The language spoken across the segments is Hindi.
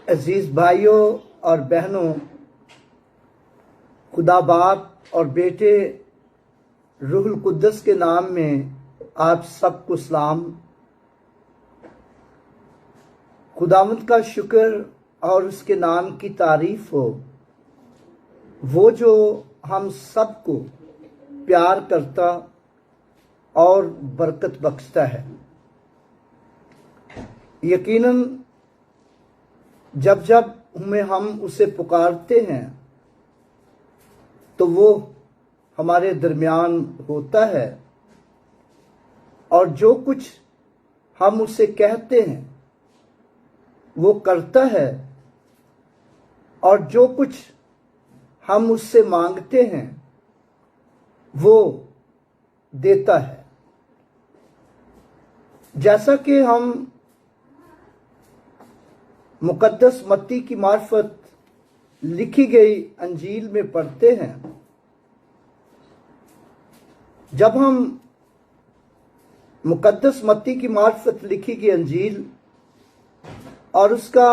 अजीज भाइयों और बहनों, खुदा बाप और बेटे रूहुल कुद्दस के नाम में आप सबको सलाम। खुदावंद का शुक्र और उसके नाम की तारीफ हो, वो जो हम सबको प्यार करता और बरकत बख्शता है। यकीनन जब जब हम उसे पुकारते हैं तो वो हमारे दरमियान होता है, और जो कुछ हम उसे कहते हैं वो करता है, और जो कुछ हम उससे मांगते हैं वो देता है। जैसा कि हम मुकद्दस मत्ती की मार्फत लिखी गई अंजील में पढ़ते हैं, जब हम मुकद्दस मत्ती की मार्फत लिखी गई अंजील और उसका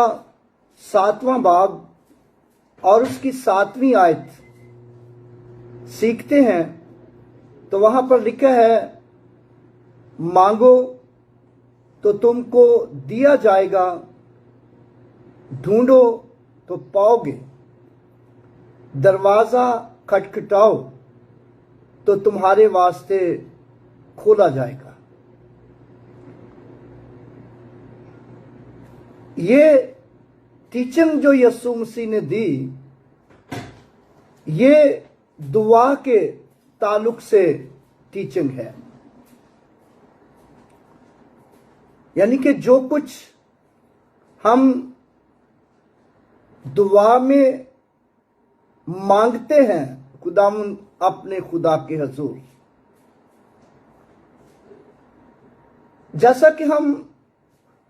7वां बाब और उसकी 7वीं आयत सीखते हैं तो वहां पर लिखा है, मांगो तो तुमको दिया जाएगा, ढूंढो तो पाओगे, दरवाजा खटखटाओ तो तुम्हारे वास्ते खोला जाएगा। ये टीचिंग जो यीशु मसीह ने दी, ये दुआ के ताल्लुक से टीचिंग है। यानी कि जो कुछ हम दुआ में मांगते हैं खुदावंद अपने खुदा के हजूर, जैसा कि हम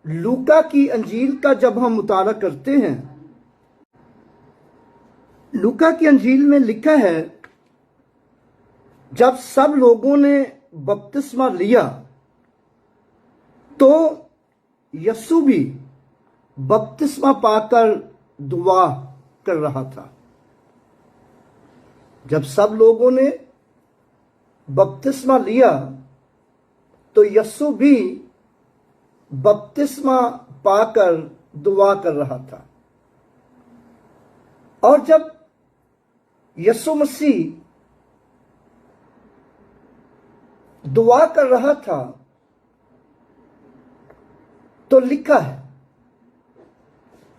लूका की अंजील का जब हम मुताला करते हैं, लूका की अंजील में लिखा है, जब सब लोगों ने बपतिस्मा लिया तो यीशु भी बपतिस्मा पाकर दुआ कर रहा था। जब सब लोगों ने बपतिस्मा लिया तो यीशु भी बपतिस्मा पाकर दुआ कर रहा था। और जब यीशु मसीह दुआ कर रहा था तो लिखा है,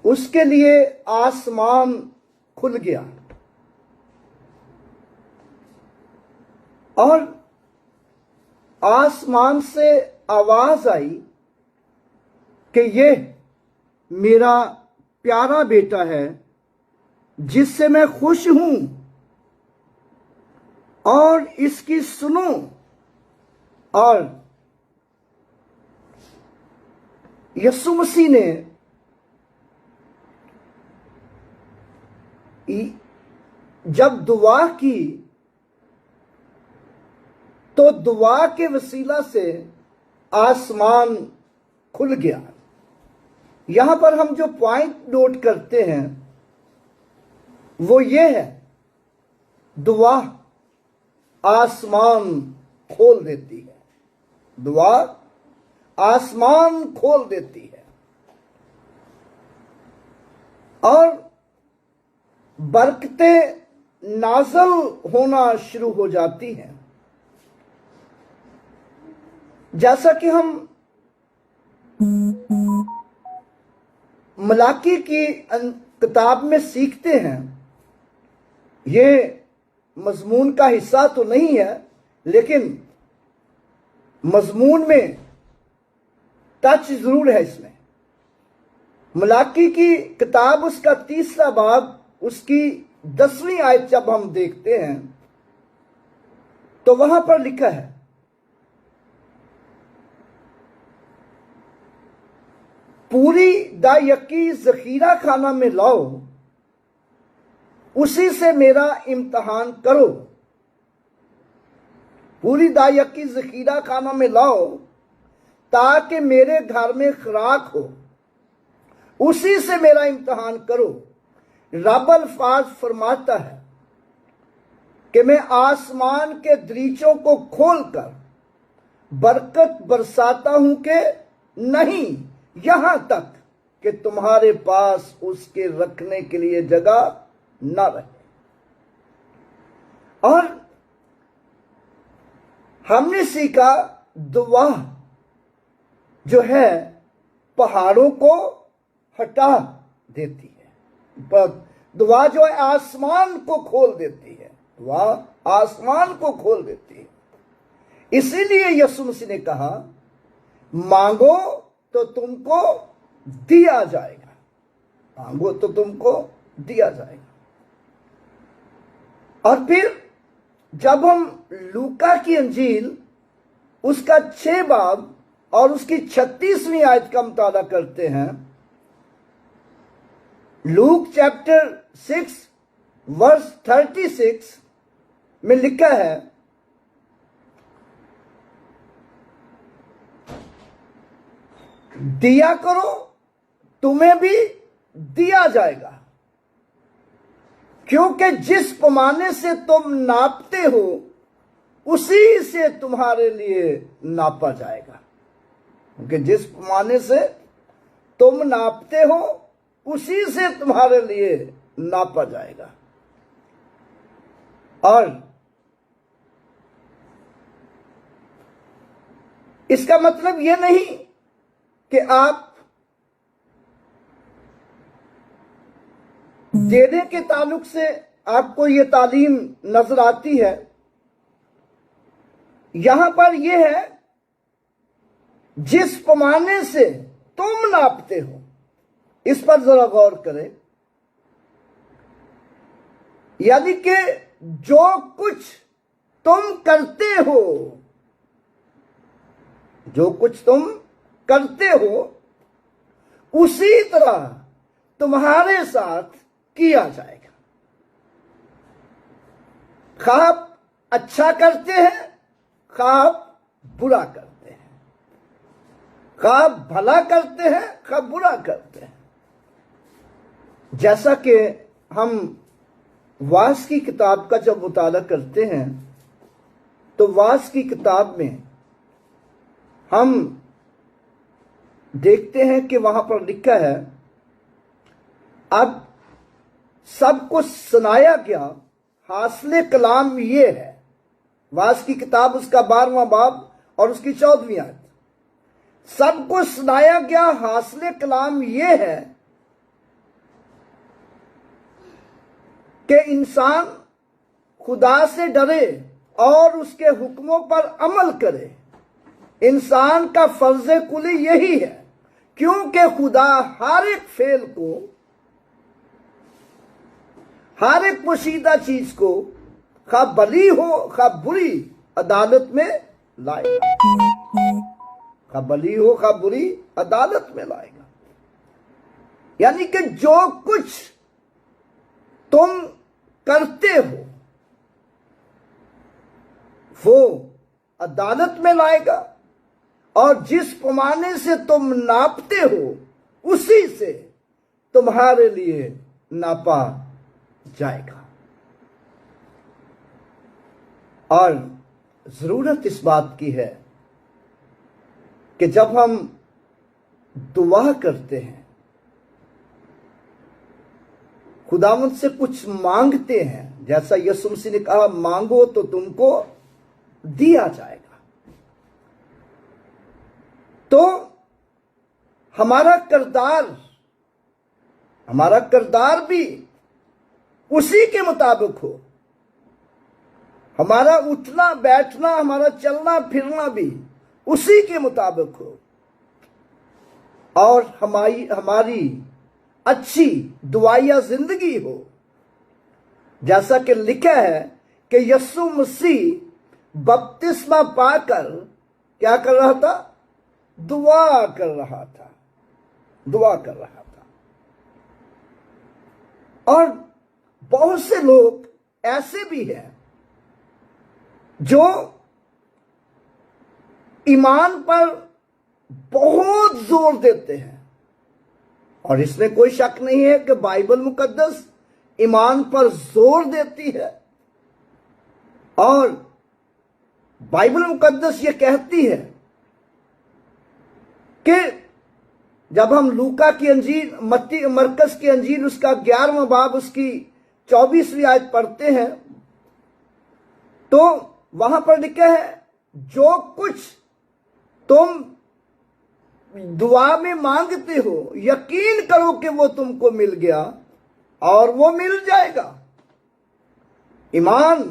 उसके लिए आसमान खुल गया और आसमान से आवाज आई कि ये मेरा प्यारा बेटा है जिससे मैं खुश हूं, और इसकी सुनो। और यीशु मसीह ने जब दुआ की तो दुआ के वसीला से आसमान खुल गया। यहां पर हम जो पॉइंट नोट करते हैं वो ये है, दुआ आसमान खोल देती है। दुआ आसमान खोल देती है और बरकतें नाज़िल होना शुरू हो जाती हैं। जैसा कि हम मलाकी की किताब में सीखते हैं, ये मजमून का हिस्सा तो नहीं है, लेकिन मजमून में टच जरूर है इसमें। मलाकी की किताब उसका 3रा बाब उसकी 10वीं आयत जब हम देखते हैं तो वहां पर लिखा है, पूरी दायकी जखीरा खाना में लाओ, उसी से मेरा इम्तहान करो। पूरी दायकी जखीरा खाना में लाओ ताकि मेरे घर में खुराक हो। उसी से मेरा इम्तिहान करो। रब अल्फाज फरमाता है कि मैं आसमान के दरीचों को खोलकर बरकत बरसाता हूं कि नहीं, यहां तक कि तुम्हारे पास उसके रखने के लिए जगह न रहे। और हमने सीखा दुआ जो है पहाड़ों को हटा देती है। दुआ जो है आसमान को खोल देती है। दुआ आसमान को खोल देती है। इसीलिए यीशु मसीह ने कहा, मांगो तो तुमको दिया जाएगा, मांगो तो तुमको दिया जाएगा। और फिर जब हम लूका की अंजील उसका 6 बाब और उसकी 36वीं आयत का मुताला करते हैं, लूक चैप्टर 6 वर्स 36 में लिखा है, दिया करो तुम्हें भी दिया जाएगा, क्योंकि जिस पैमाने से तुम नापते हो उसी से तुम्हारे लिए नापा जाएगा। क्योंकि जिस पैमाने से तुम नापते हो उसी से तुम्हारे लिए नापा जाएगा। और इसका मतलब यह नहीं कि आप देने के ताल्लुक से आपको यह तालीम नजर आती है। यहां पर यह है, जिस पैमाने से तुम नापते हो, इस पर जरा गौर करें। यानी कि जो कुछ तुम करते हो, जो कुछ तुम करते हो उसी तरह तुम्हारे साथ किया जाएगा। खा आप अच्छा करते हैं, खा आप बुरा करते हैं, खा आप भला करते हैं, खा बुरा करते हैं। जैसा कि हम वास की किताब का जब मुताला करते हैं तो वास की किताब में हम देखते हैं कि वहां पर लिखा है, अब सबको सुनाया गया हासिल कलाम ये है। वास की किताब उसका 12वां बाब और उसकी 14वीं आयत। सबको सुनाया गया हासिल कलाम ये है कि इंसान खुदा से डरे और उसके हुक्मों पर अमल करे। इंसान का फर्ज कुली यही है, क्योंकि खुदा हर एक फेल को, हर एक पोशीदा चीज को, खा भली हो खा बुरी, अदालत में लाएगा। खा भली हो खा बुरी, अदालत में लाएगा। यानी कि जो कुछ तुम करते हो वो अदालत में लाएगा, और जिस पैमाने से तुम नापते हो उसी से तुम्हारे लिए नापा जाएगा। और जरूरत इस बात की है कि जब हम दुआ करते हैं, खुदावंद से कुछ मांगते हैं, जैसा यीशु मसीह ने कहा, मांगो तो तुमको दिया जाएगा, तो हमारा किरदार भी उसी के मुताबिक हो। हमारा उठना बैठना, हमारा चलना फिरना भी उसी के मुताबिक हो। और हमारी अच्छी दुआया जिंदगी हो। जैसा कि लिखा है कि यीशु मसीह बपतिस्मा पाकर क्या कर रहा था? दुआ कर रहा था, दुआ कर रहा था। और बहुत से लोग ऐसे भी हैं जो ईमान पर बहुत जोर देते हैं, और इसमें कोई शक नहीं है कि बाइबल मुकद्दस ईमान पर जोर देती है, और बाइबल मुकद्दस ये कहती है कि जब हम लूका की अंजील, मत्ती मरकस की अंजील उसका 11वां बाब उसकी 24वीं आयत पढ़ते हैं तो वहां पर लिखा है, जो कुछ तुम दुआ में मांगते हो यकीन करो कि वो तुमको मिल गया और वो मिल जाएगा। ईमान।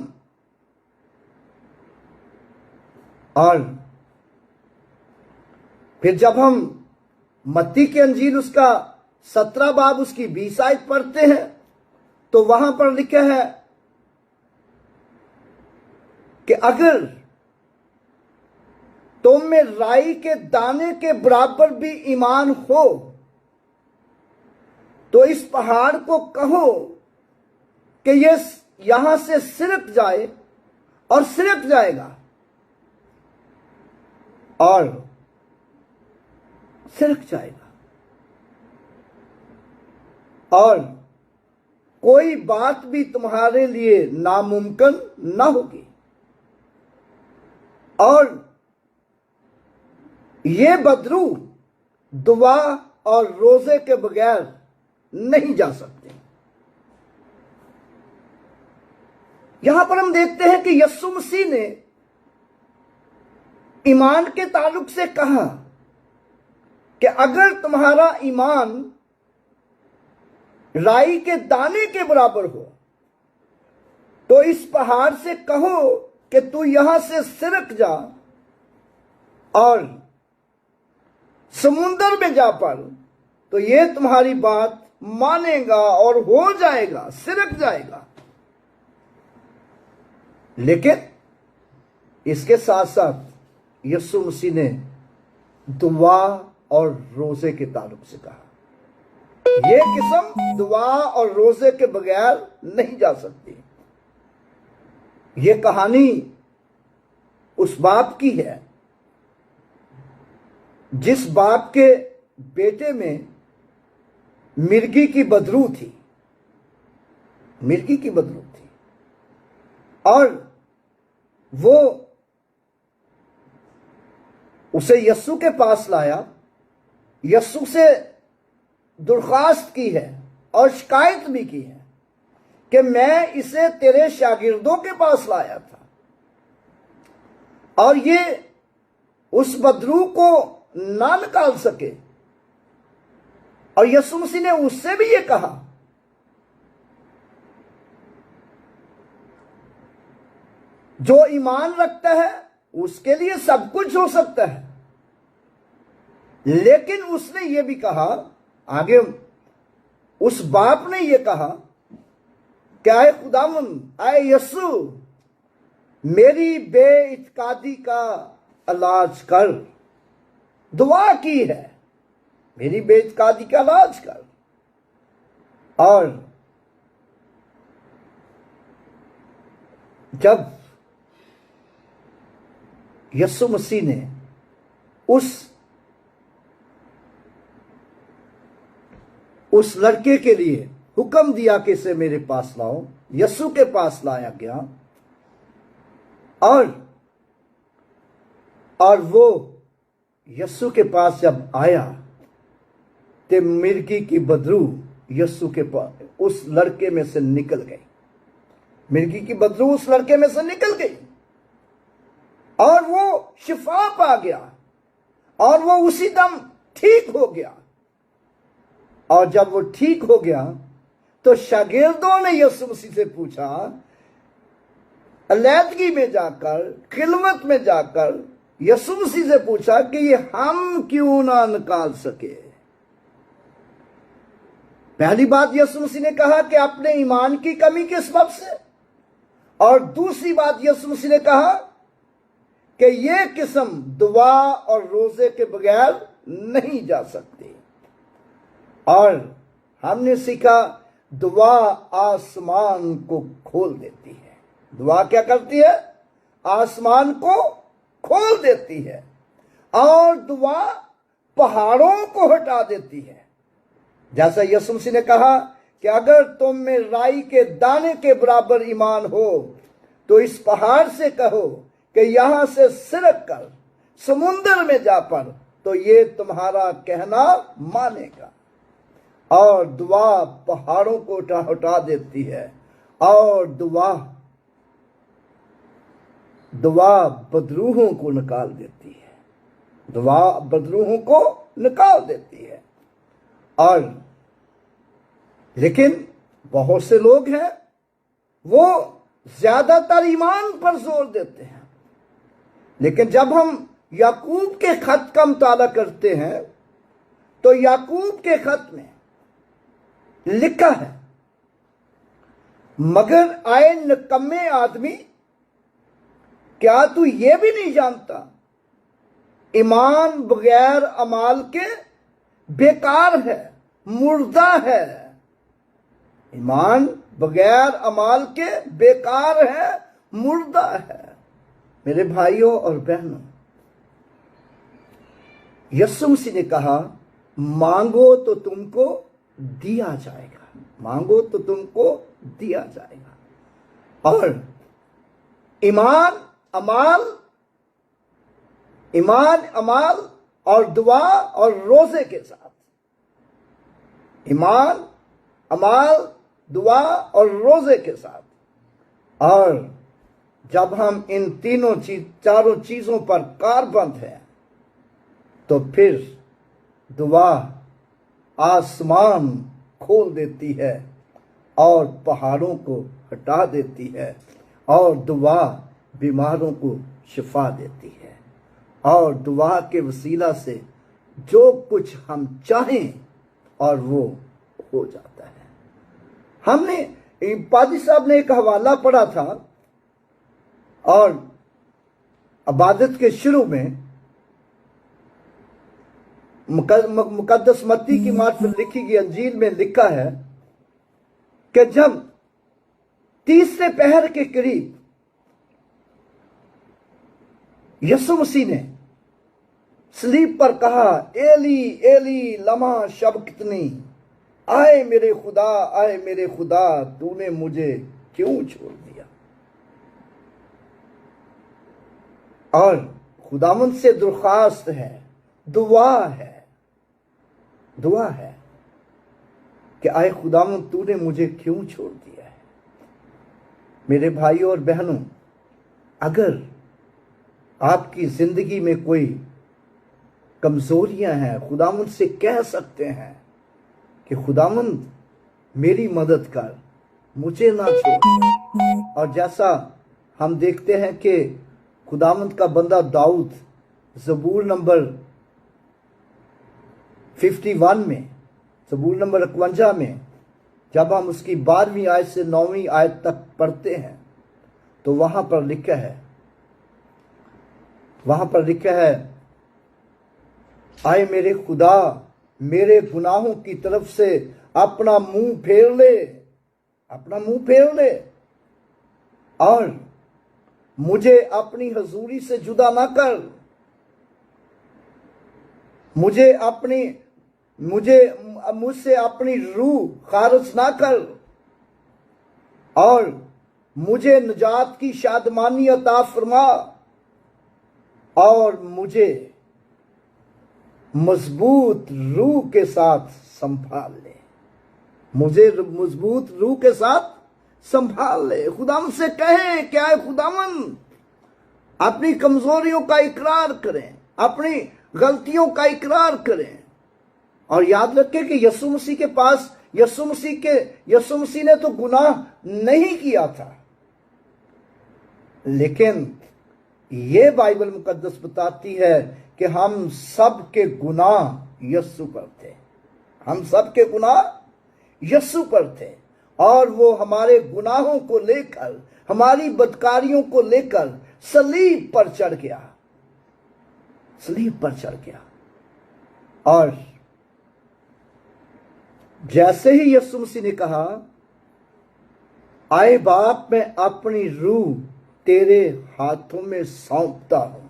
और फिर जब हम मत्ती की अंजील उसका 17 बाब उसकी 20 आयत पढ़ते हैं तो वहां पर लिखा है कि अगर तुम में राई के दाने के बराबर भी ईमान हो तो इस पहाड़ को कहो कि ये यहां से सिरक जाए और सिरक जाएगा, और सिरक जाएगा, और कोई बात भी तुम्हारे लिए नामुमकिन ना होगी। और ये बदरू दुआ और रोजे के बगैर नहीं जा सकते। यहां पर हम देखते हैं कि यीशु मसीह ने ईमान के ताल्लुक से कहा कि अगर तुम्हारा ईमान राई के दाने के बराबर हो तो इस पहाड़ से कहो कि तू यहां से सिरक जा और समुंदर में जा पड़, तो ये तुम्हारी बात मानेगा और हो जाएगा, सिरक जाएगा। लेकिन इसके साथ साथ यीशु मसीह ने दुआ और रोजे के ताल्लुक से कहा, यह किस्म दुआ और रोजे के बगैर नहीं जा सकती। यह कहानी उस बाप की है जिस बाप के बेटे में मिर्गी की बदरू थी, मिर्गी की बदरू थी, और वो उसे यस्सु के पास लाया, यस्सु से दरख्वास्त की है और शिकायत भी की है कि मैं इसे तेरे शागिर्दों के पास लाया था और ये उस बदरू को ना निकाल सके। और यीशु मसीह ने उससे भी ये कहा जो ईमान रखता है उसके लिए सब कुछ हो सकता है। लेकिन उसने ये भी कहा, आगे उस बाप ने ये कहा कि आए खुदावंद, आए यीशु, मेरी बेइत्कादी का इलाज कर। दुआ की है, मेरी बेइत्कादी का इलाज कर। और जब यीशु मसीह ने उस लड़के के लिए हुक्म दिया कि इसे मेरे पास लाओ, यीशु के पास लाया गया, और वो यीशु के पास जब आया तो मिर्गी की बदरू यीशु के पास उस लड़के में से निकल गई। मिर्गी की बदरू उस लड़के में से निकल गई और वो शिफा पा गया और वो उसी दम ठीक हो गया। और जब वो ठीक हो गया तो शागिर्दों ने यीशु मसीह से पूछा, अलैदगी में जाकर, खिलवत में जाकर यीशु मसीह से पूछा कि ये हम क्यों ना निकाल सके। पहली बात यीशु मसीह ने कहा कि अपने ईमान की कमी के सबब से, और दूसरी बात यीशु मसीह ने कहा कि ये किस्म दुआ और रोजे के बगैर नहीं जा सकती। और हमने सीखा दुआ आसमान को खोल देती है। दुआ क्या करती है? आसमान को खोल देती है। और दुआ पहाड़ों को हटा देती है। जैसा यीशु मसीह ने कहा कि अगर तुम में राई के दाने के बराबर ईमान हो तो इस पहाड़ से कहो कि यहां से सिरक कर समुद्र में जा पड़, तो ये तुम्हारा कहना मानेगा। और दुआ पहाड़ों को उठा देती है, और दुआ बदरूहों को निकाल देती है, दुआ बदरूहों को निकाल देती है। और लेकिन बहुत से लोग हैं वो ज्यादातर ईमान पर जोर देते हैं, लेकिन जब हम याकूब के खत का मुताला करते हैं तो याकूब के खत में लिखा है, मगर आए निकम्मे आदमी, क्या तू ये भी नहीं जानता ईमान बगैर अमाल के बेकार है, मुर्दा है। ईमान बगैर अमाल के बेकार है, मुर्दा है। मेरे भाइयों और बहनों, यीशु मसीह ने कहा, मांगो तो तुमको दिया जाएगा, मांगो तो तुमको दिया जाएगा। और ईमान अमाल और दुआ और रोजे के साथ, ईमान अमाल दुआ और रोजे के साथ। और जब हम इन चारों चीजों पर कारबंद हैं तो फिर दुआ आसमान खोल देती है और पहाड़ों को हटा देती है, और दुआ बीमारों को शिफा देती है, और दुआ के वसीला से जो कुछ हम चाहें और वो हो जाता है। हमने पादी साहब ने एक हवाला पढ़ा था, और इबादत के शुरू में मुकद्दस मत्ती की मार्फत लिखी गई अंजील में लिखा है कि जब तीसरे पहर के करीब यीशु मसीह ने सलीब पर कहा, एली एली लमा शबक्तनी, आए मेरे खुदा तूने मुझे क्यों छोड़ दिया। और खुदावंद से दरख्वास्त है, दुआ है कि आए खुदावंद तूने मुझे क्यों छोड़ दिया है। मेरे भाइयों और बहनों, अगर आपकी जिंदगी में कोई कमजोरियां हैं, खुदावंद से कह सकते हैं कि खुदावंद मेरी मदद कर, मुझे ना छोड़। और जैसा हम देखते हैं कि खुदावंद का बंदा दाऊद ज़बूर नंबर 51 में, ज़बूर नंबर 51 में, जब हम उसकी 12वीं आयत से 9वीं आयत तक पढ़ते हैं तो वहां पर लिखा है, आए मेरे खुदा मेरे गुनाहों की तरफ से अपना मुंह फेर ले और मुझे अपनी हजूरी से जुदा ना कर, मुझसे अपनी रूह खारिज ना कर, और मुझे निजात की शादमानी अता फरमा, और मुझे मजबूत रूह के साथ संभाल ले, मुझे मजबूत रूह के साथ संभाल ले। खुदावंद से कहें क्या है, खुदावंद अपनी कमजोरियों का इकरार करें, अपनी गलतियों का इकरार करें। और याद रखें कि यीशु मसीह ने तो गुनाह नहीं किया था, लेकिन ये बाइबल मुकद्दस बताती है कि हम सब के गुनाह यीशु पर थे, हम सब के गुनाह यीशु पर थे। और वो हमारे गुनाहों को लेकर, हमारी बदकारियों को लेकर सलीब पर चढ़ गया। और जैसे ही यीशु मसीह ने कहा, आए बाप मैं अपनी रूह तेरे हाथों में सौंपता हूं,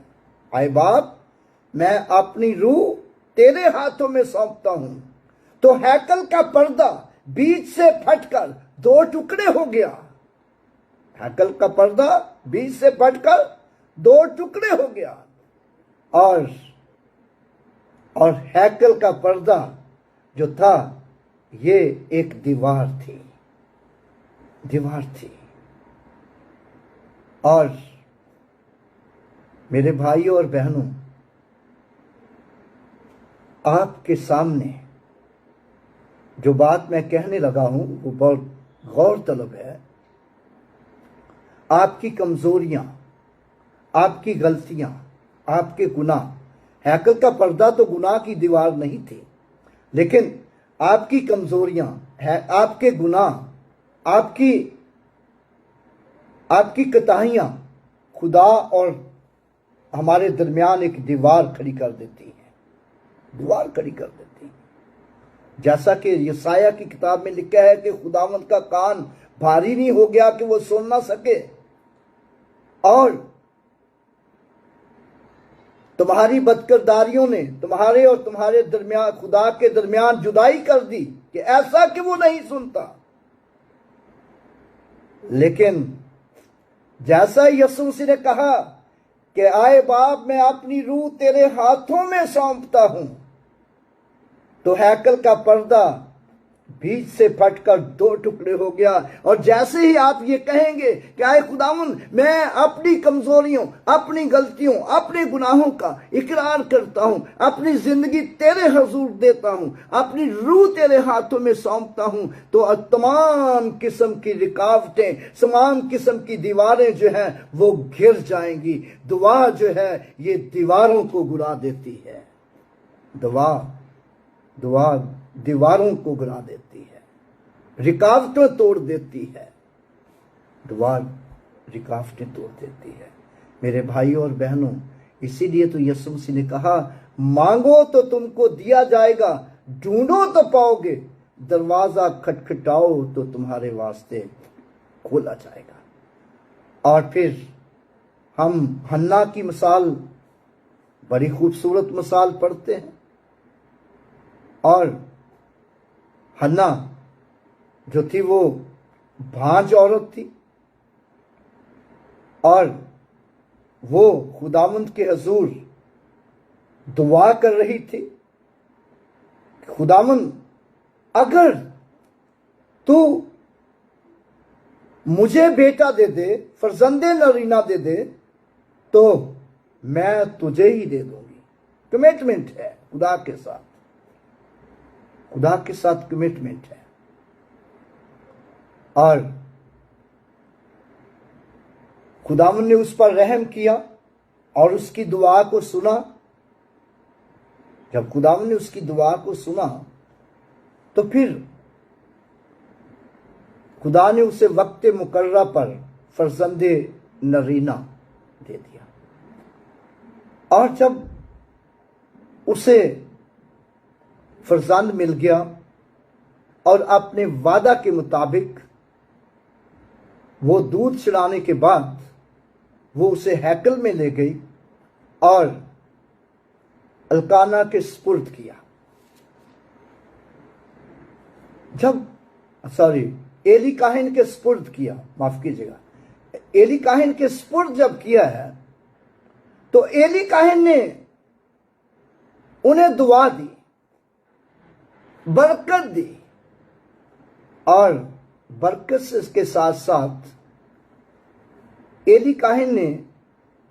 आए बाप मैं अपनी रूह तेरे हाथों में सौंपता हूं, तो हैकल का पर्दा बीच से फटकर दो टुकड़े हो गया। हैकल का पर्दा बीच से फटकर दो टुकड़े हो गया। और हैकल का पर्दा जो था ये एक दीवार थी। और मेरे भाइयों और बहनों, आपके सामने जो बात मैं कहने लगा हूं वो बहुत गौरतलब है। आपकी कमजोरियां, आपकी गलतियां, आपके गुनाह। हैकल का पर्दा तो गुनाह की दीवार नहीं थी, लेकिन आपकी कमजोरियां है, आपके गुनाह, आपकी कोताहियां खुदा और हमारे दरमियान एक दीवार खड़ी कर देती है। जैसा कि यसाया की किताब में लिखा है कि खुदावंद का कान भारी नहीं हो गया कि वो सुन ना सके, और तुम्हारी बदकिरदारियों ने तुम्हारे और तुम्हारे दरमियान, खुदा के दरमियान जुदाई कर दी कि ऐसा कि वो नहीं सुनता। लेकिन जैसा यीशु मसीह ने कहा कि आए बाप, मैं अपनी रूह तेरे हाथों में सौंपता हूं, तो हैकल का पर्दा बीच से फटकर दो टुकड़े हो गया। और जैसे ही आप ये कहेंगे कि आए खुदावंद, मैं अपनी कमजोरियों, अपनी गलतियों, अपने गुनाहों का इकरार करता हूं, अपनी जिंदगी तेरे हुजूर देता हूं, अपनी रूह तेरे हाथों में सौंपता हूं, तो तमाम किस्म की रुकावटें, तमाम किस्म की दीवारें जो है वो गिर जाएंगी। दुआ जो है ये दीवारों को गिरा देती है। दुआ दीवारों को गिरा देती है, रुकावटें तोड़ देती है। दुआ रुकावटें तोड़ देती है। मेरे भाइयों और बहनों, इसीलिए तो यीशु मसीह ने कहा, मांगो तो तुमको दिया जाएगा, ढूंढो तो पाओगे, दरवाजा खटखटाओ तो तुम्हारे वास्ते खोला जाएगा। और फिर हम हन्ना की मिसाल, बड़ी खूबसूरत मिसाल पढ़ते हैं। और हन्ना जो थी वो भांज औरत थी, और वो खुदावंद के हुजूर दुआ कर रही थी, खुदावंद अगर तू मुझे बेटा दे दे, फर्जंदे नरीना दे दे, तो मैं तुझे ही दे दूंगी। कमिटमेंट है खुदा के साथ कमिटमेंट है। और खुदावंद ने उस पर रहम किया और उसकी दुआ को सुना। जब खुदावंद ने उसकी दुआ को सुना तो फिर खुदा ने उसे वक्त मुकर्रा पर फर्जंदे नरीना दे दिया। और जब उसे फर्जंद मिल गया और अपने वादा के मुताबिक वो दूध चढ़ाने के बाद वो उसे हैकल में ले गई और अल्काना के सुपुर्द किया। एली काहिन के सुपुर्द किया, माफ कीजिएगा, एली काहिन के सुपुर्द जब किया है तो एली काहिन ने उन्हें दुआ दी, बरकत दी, और बरकत के साथ साथ एली काहिन ने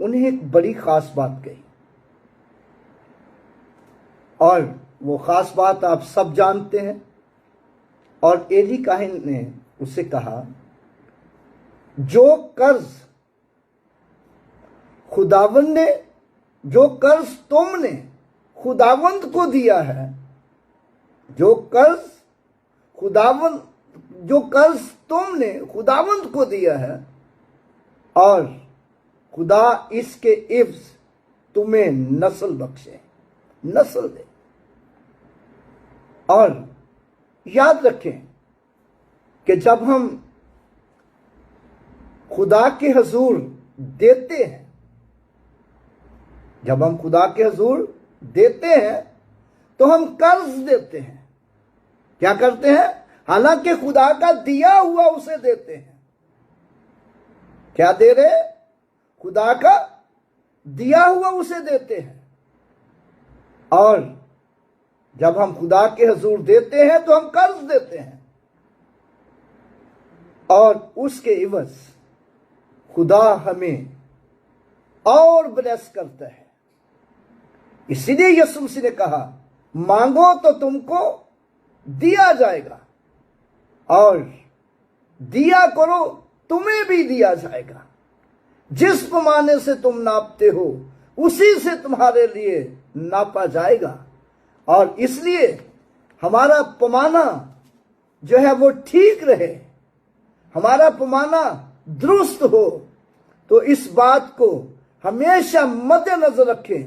उन्हें एक बड़ी खास बात कही। और वो खास बात आप सब जानते हैं। और एली काहिन ने उसे कहा, जो कर्ज खुदावंद ने, जो कर्ज तुमने खुदावंद को दिया है, जो कर्ज तुमने खुदावंद को दिया है, और खुदा इसके इव्ज तुम्हें नस्ल बख्शे, नस्ल दे। और याद रखें कि जब हम खुदा के हुजूर देते हैं, जब हम खुदा के हुजूर देते हैं तो हम कर्ज देते हैं। क्या करते हैं? हालांकि खुदा का दिया हुआ उसे देते हैं। क्या दे रहे? खुदा का दिया हुआ उसे देते हैं। और जब हम खुदा के हुजूर देते हैं तो हम कर्ज देते हैं, और उसके इवज खुदा हमें और ब्लेस करता है। इसीलिए यीशु मसीह ने कहा, मांगो तो तुमको दिया जाएगा, और दिया करो तुम्हें भी दिया जाएगा। जिस पैमाने से तुम नापते हो उसी से तुम्हारे लिए नापा जाएगा। और इसलिए हमारा पैमाना जो है वो ठीक रहे, हमारा पैमाना दुरुस्त हो, तो इस बात को हमेशा मद्देनजर रखें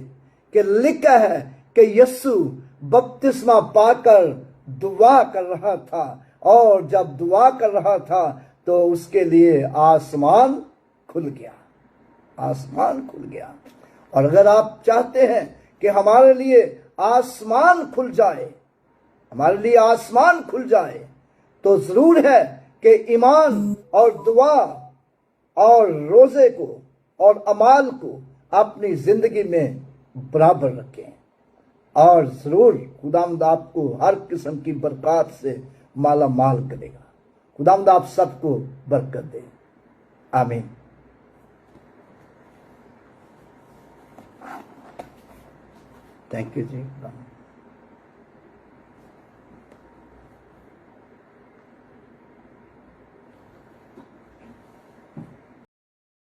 कि लिखा है कि यीशु बपतिस्मा पाकर दुआ कर रहा था, और जब दुआ कर रहा था तो उसके लिए आसमान खुल गया, आसमान खुल गया। और अगर आप चाहते हैं कि हमारे लिए आसमान खुल जाए, हमारे लिए आसमान खुल जाए, तो जरूर है कि ईमान और दुआ और रोजे को और अमाल को अपनी जिंदगी में बराबर रखें, और जरूर खुदावंद आपको हर किस्म की बरकत से माला माल करेगा। खुदावंद आप सबको बरकत दे। आमीन। Thank you ji.